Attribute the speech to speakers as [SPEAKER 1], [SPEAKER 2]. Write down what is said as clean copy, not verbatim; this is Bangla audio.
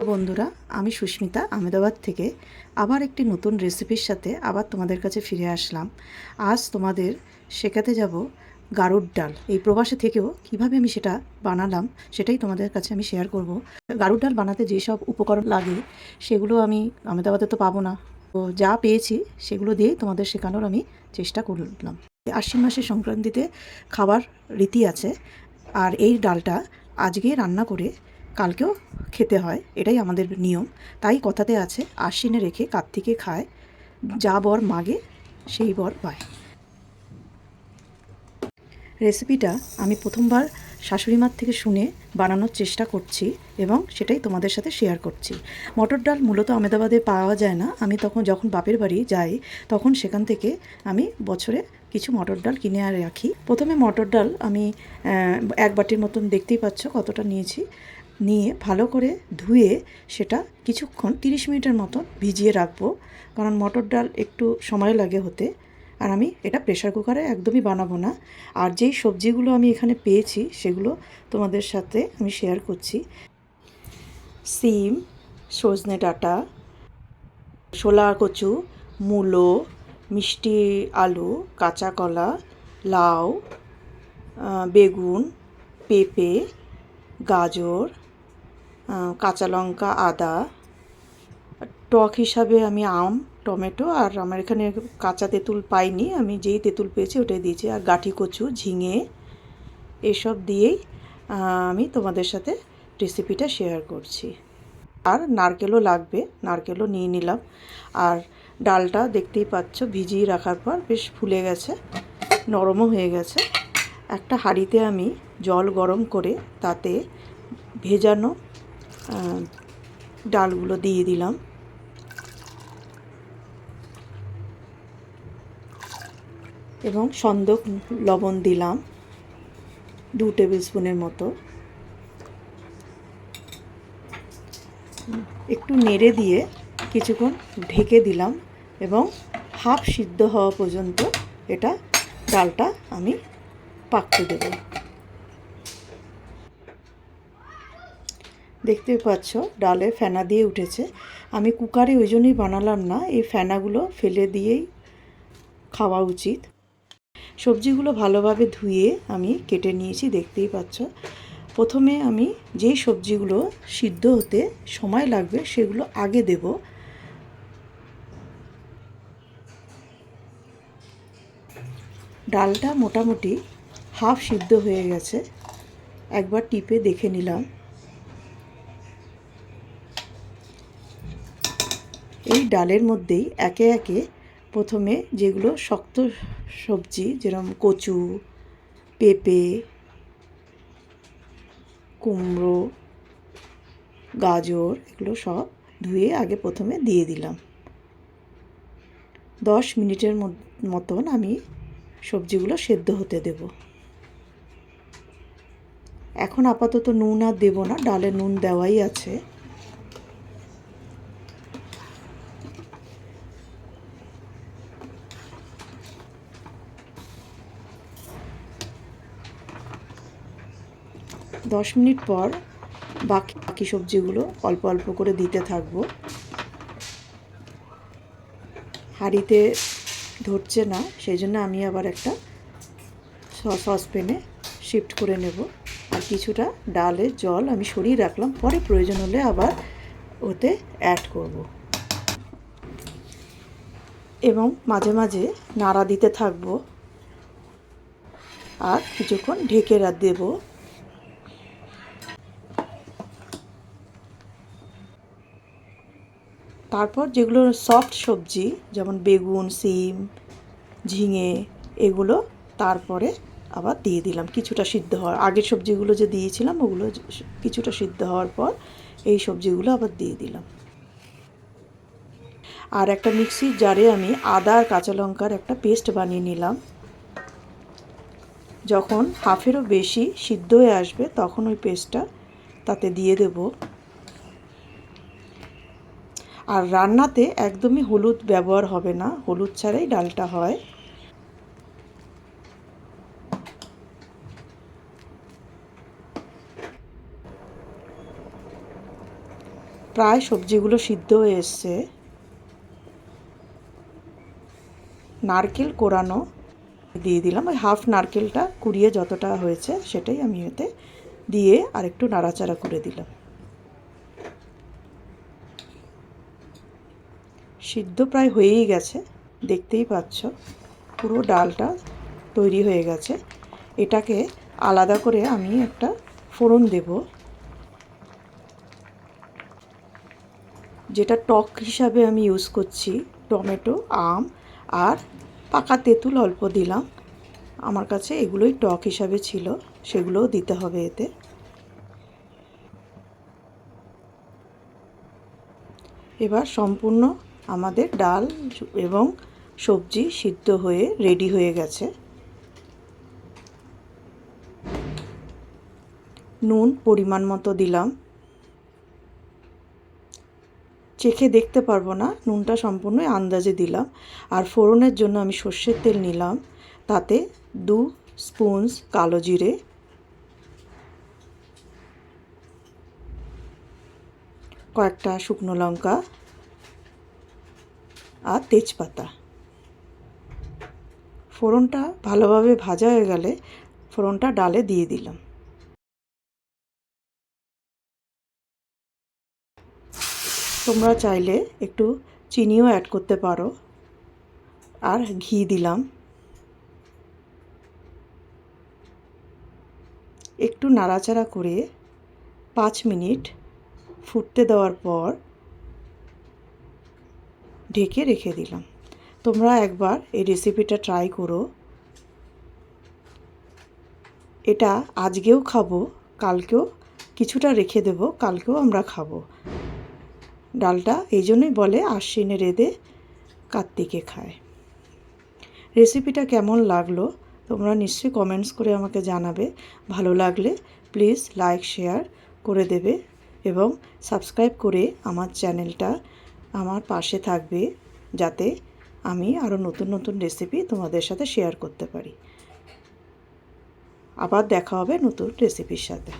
[SPEAKER 1] বন্ধুরা, আমি সুস্মিতা আহমেদাবাদ থেকে আবার একটি নতুন রেসিপির সাথে আবার তোমাদের কাছে ফিরে আসলাম। আজ তোমাদের শেখাতে যাব গাড়ুর ডাল। এই প্রবাসে থেকেও কিভাবে আমি সেটা বানালাম সেটাই তোমাদের কাছে আমি শেয়ার করব। গাড়ুর ডাল বানাতে যেসব উপকরণ লাগে সেগুলো আমি আহমেদাবাদে তো পাবো না, তো যা পেয়েছি সেগুলো দিয়েই তোমাদের শেখানোর আমি চেষ্টা করলাম। আশ্বিন মাসের সংক্রান্তিতে খাবার রীতি আছে, আর এই ডালটা আজকে রান্না করে কালকেও খেতে হয়, এটাই আমাদের নিয়ম। তাই কথাতে আছে, আশ্বিনে রেখে কার্তিকে খায়, যা বর মাগে সেই বর পায়। রেসিপিটা আমি প্রথমবার শাশুড়িমার থেকে শুনে বানানোর চেষ্টা করছি এবং সেটাই তোমাদের সাথে শেয়ার করছি। মটর ডাল মূলত আহমেদাবাদে পাওয়া যায় না। আমি যখন বাপের বাড়ি যাই তখন সেখান থেকে আমি বছরে কিছু মটর ডাল কিনে আর রাখি। প্রথমে মটর ডাল আমি এক বাটির মতন, দেখতেই পাচ্ছ কতটা নিয়েছি, নিয়ে ভালো করে ধুয়ে সেটা কিছুক্ষণ 30 মিনিটের মতন ভিজিয়ে রাখবো, কারণ মটর ডাল একটু সময় লাগে হতে। আর আমি এটা প্রেশার কুকারে একদমই বানাবো না। আর যেই সবজিগুলো আমি এখানে পেয়েছি সেগুলো তোমাদের সাথে আমি শেয়ার করছি। সিম, সজনে ডাঁটা, শোলা কচু, মূলো, মিষ্টি আলু, কাঁচা কলা, লাউ, বেগুন, পেঁপে, গাজর, কাঁচা লঙ্কা, আদা, টক হিসাবে আমি আম, টমেটো, আর আমার এখানে কাঁচা তেঁতুল পাইনি, আমি যেই তেঁতুল পেয়েছি ওটাই দিয়েছি, আর গাঁঠি কচু, ঝিঙে, এসব দিয়েই আমি তোমাদের সাথে রেসিপিটা শেয়ার করছি। আর নারকেলও লাগবে, নারকেলও নিয়ে নিলাম। আর ডালটা দেখতেই পাচ্ছ ভিজিয়ে রাখার পর বেশ ফুলে গেছে, নরমও হয়ে গেছে। একটা হাঁড়িতে আমি জল গরম করে তাতে ভেজানো ডালগুলো দিয়ে দিলাম এবং সন্দক লবণ দিলাম 2 টেবিল স্পুনের মতো। একটু নেড়ে দিয়ে কিছুক্ষণ ঢেকে দিলাম এবং হাফ সিদ্ধ হওয়া পর্যন্ত এটা ডালটা আমি পাকতে দেব। দেখতে পাচ্ছ ডালে ফেনা দিয়ে উঠেছে। আমি কুকারে ওই জন্যই বানালাম না, এই ফেনাগুলো ফেলে দিয়েই খাওয়া উচিত। সবজিগুলো ভালোভাবে ধুয়ে আমি কেটে নিয়েছি, দেখতেই পাচ্ছ। প্রথমে আমি যেই সবজিগুলো সিদ্ধ হতে সময় লাগবে সেগুলো আগে দেব। ডালটা মোটামুটি হাফ সিদ্ধ হয়ে গেছে, একবার টিপে দেখে নিলাম। এই ডালের মধ্যেই একে একে প্রথমে যেগুলো শক্ত সবজি, যেরকম কচু, পেঁপে, কুমড়ো, গাজর, এগুলো সব ধুয়ে আগে প্রথমে দিয়ে দিলাম। 10 মিনিটের মতন আমি সবজিগুলো সেদ্ধ হতে দেব। এখন আপাতত নুন আর দেবো না, ডালে নুন দেওয়াই আছে। দশ মিনিট পর বাকি সবজিগুলো অল্প অল্প করে দিতে থাকবো। হাঁড়িতে ধরছে না, সেই জন্য আমি আবার একটা সসপ্যানে শিফট করে নেব। আর কিছুটা ডালের জল আমি সরিয়ে রাখলাম, পরে প্রয়োজন হলে আবার ওতে অ্যাড করব। এবং মাঝে মাঝে নাড়া দিতে থাকবো আর কিছুক্ষণ ঢেকে দেবো। তারপর যেগুলো সফট সবজি, যেমন বেগুন, সিম, ঝিঙে, এগুলো তারপরে আবার দিয়ে দিলাম কিছুটা সিদ্ধ হওয়ার। আগের সবজিগুলো যে দিয়েছিলাম ওগুলো কিছুটা সিদ্ধ হওয়ার পর এই সবজিগুলো আবার দিয়ে দিলাম। আর একটা মিক্সির জারে আমি আদা আর কাঁচা লঙ্কার একটা পেস্ট বানিয়ে নিলাম। যখন হাফেরও বেশি সিদ্ধ হয়ে আসবে তখন ওই পেস্টটা তাতে দিয়ে দেব। আর রান্নাতে একদমই হলুদ ব্যবহার হবে না, হলুদ ছাড়াই ডালটা হয়। প্রায় সবজিগুলো সিদ্ধ হয়ে এসছে। নারকেল কোরানো দিয়ে দিলাম, ওই হাফ নারকেলটা কুড়িয়ে যতটা হয়েছে সেটাই আমি এতে দিয়ে আর একটু নাড়াচাড়া করে দিলাম। সিদ্ধ প্রায় হয়েই গেছে, দেখতেই পাচ্ছ পুরো ডালটা তৈরি হয়ে গেছে। এটাকে আলাদা করে আমি একটা ফোড়ন দেব, যেটা টক হিসাবে আমি ইউজ করছি টমেটো, আম আর পাকা তেঁতুল অল্প দিলাম। আমার কাছে এগুলোই টক হিসাবে ছিল, সেগুলোও দিতে হবে এতে। এবার সম্পূর্ণ আমাদের ডাল এবং সবজি সিদ্ধ হয়ে রেডি হয়ে গেছে। নুন পরিমাণ মতো দিলাম, চেখে দেখতে পারবো না, নুনটা সম্পূর্ণই আন্দাজে দিলাম। আর ফোড়নের জন্য আমি সর্ষের তেল নিলাম, তাতে 2 স্পুন কালো জিরে, কয়েকটা শুকনো লঙ্কা আর তেজপাতা। ফোড়নটা ভালোভাবে ভাজা হয়ে গেলে ফোড়নটা ডালে দিয়ে দিলাম। তোমরা চাইলে একটু চিনিও অ্যাড করতে পারো। আর ঘি দিলাম, একটু নাড়াচাড়া করে 5 মিনিট ফুটতে দেওয়ার পর ঢেকে রেখে দিলাম। তোমরা একবার এই রেসিপিটা ট্রাই করো। এটা আজকেও খাবো, কালকেও কিছুটা রেখে দেব, কালকেও আমরা খাবো। ডালটা এই জন্যই বলে আশ্বিনে রেঁধে কার্তিকে খায়। রেসিপিটা কেমন লাগলো তোমরা নিশ্চয়ই কমেন্টস করে আমাকে জানাবে। ভালো লাগলে প্লিজ লাইক শেয়ার করে দেবে এবং সাবস্ক্রাইব করে আমার চ্যানেলটা আমার পাশে থাকবে, যাতে আমি আরও নতুন নতুন রেসিপি তোমাদের সাথে শেয়ার করতে পারি। আবার দেখা হবে নতুন রেসিপির সাথে।